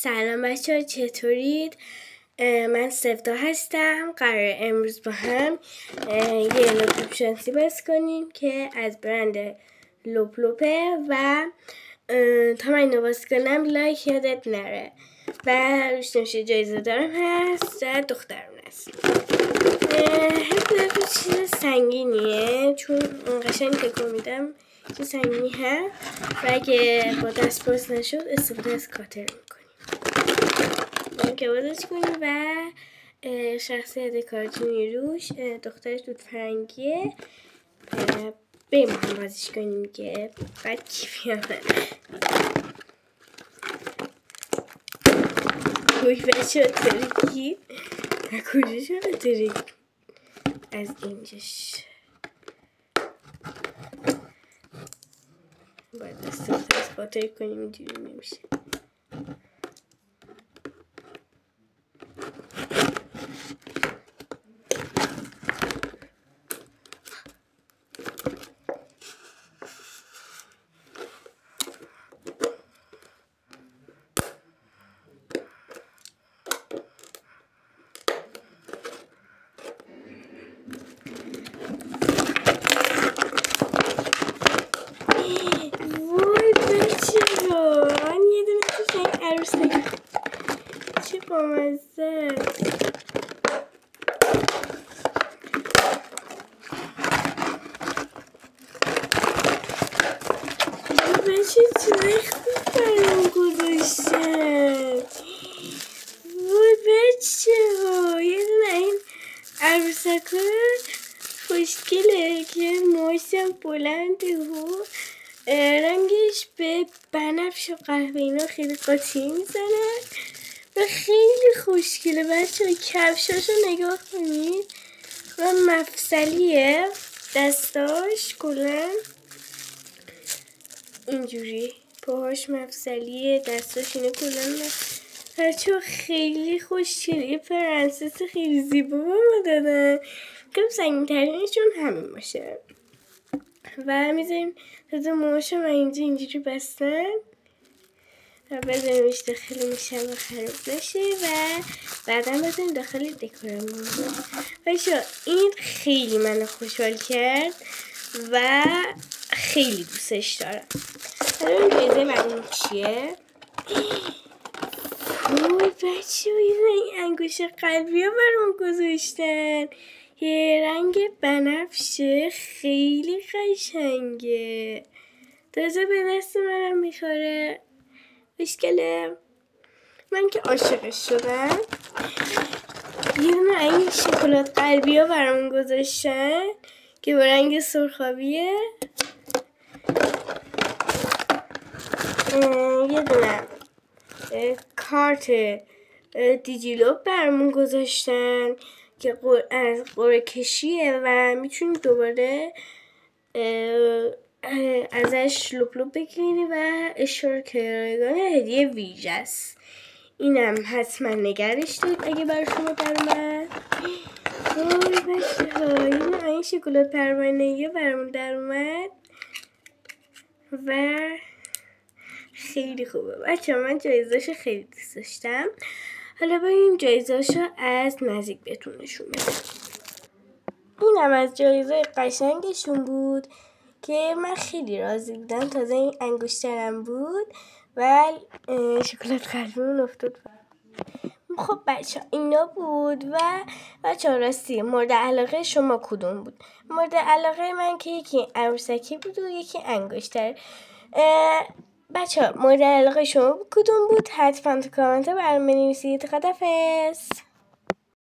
سلام بچه‌ها، چطورید؟ من سفتا هستم. قرار امروز با هم یه لپ شانسی باز کنیم که از برند لپه و تا من اینو باز کنم لایک یادت نره و روش نمیشه جایزه دارم هست و دخترم هست. همین چیز سنگینیه چون قشنگ تکون میدم چیز سنگینی هست و اگه با دست باز نشد استفاده از کاتر میکنیم که بازش کنیم و شخصیت کارتونی روش دخترش دود فرنگیه. بریم هم بازش کنیم که بعد کیفی همه کوی بچه ها ترکی و کجا شده ترک از اینجاش باید استفاده از کاتر کنیم اینجوری نمیشه. چه بامزه بچه چیزای خوب برام گذاشتن. وای بچه ها یه دونه این عروسک ها خوشگله که موهاشم بلنده و رنگش به بنفش و قهوه اینا خیلی قاطی میزنه و خیلی خوشگله. بچه ها کفشاشو نگاه کنید و مفصلیه دستاش کلن اینجوری پاهاش مفصلیه دستاش اینه کلن. بچه ها خیلی خوشگله. یه پرنسس خیلی زیبا ما دادن که سنگین ترینشون همین باشه و میذاریم تازه موهاشو من اینجوری بستن و بذاریمش داخل میشه و خراب نشه و بعدا بذاریم داخل دکورمون. بچه این خیلی منو خوشحال کرد و خیلی دوستش دارم. حالا این جایزه بعدیم چیه؟ وای بچه این انگوش قلبی ها برام گذاشتن یه رنگ بنفشه خیلی قشنگه تازه به دست منم میخوره خوشگله. من که عاشقش شدم. یه دونه این شکلات قلبی ها برام گذاشتن که با رنگ سرخابیه. یه دونه کارت دیجیلوب برامون گذاشتن که از قرعه کشیه و میتونید دوباره ازش لپ بگیری و اشتراک رایگان هدیه ویژه است. اینم حتما نگرش دارید اگه برای شما در اومد. وای بچه ها این شکلات پروانه‌ای برامون در اومد و خیلی خوبه. بچه ها من جایزه‌شو خیلی دوست داشتم. حالا بریم جایزه‌شو از نزدیک بهتون نشون بدم. اینم از جایزه قشنگشون بود که من خیلی راضی بودم. تازه این انگشترم بود و شکلات قلبیمون افتاد. خب بچه اینا بود و بچه راستی مورد علاقه شما کدوم بود؟ مورد علاقه من که یکی عروسکی بود و یکی انگشتر. بچه مورد علاقه شما کدوم بود؟ حتما تو کامنت برام بنویسید. خداحافظ.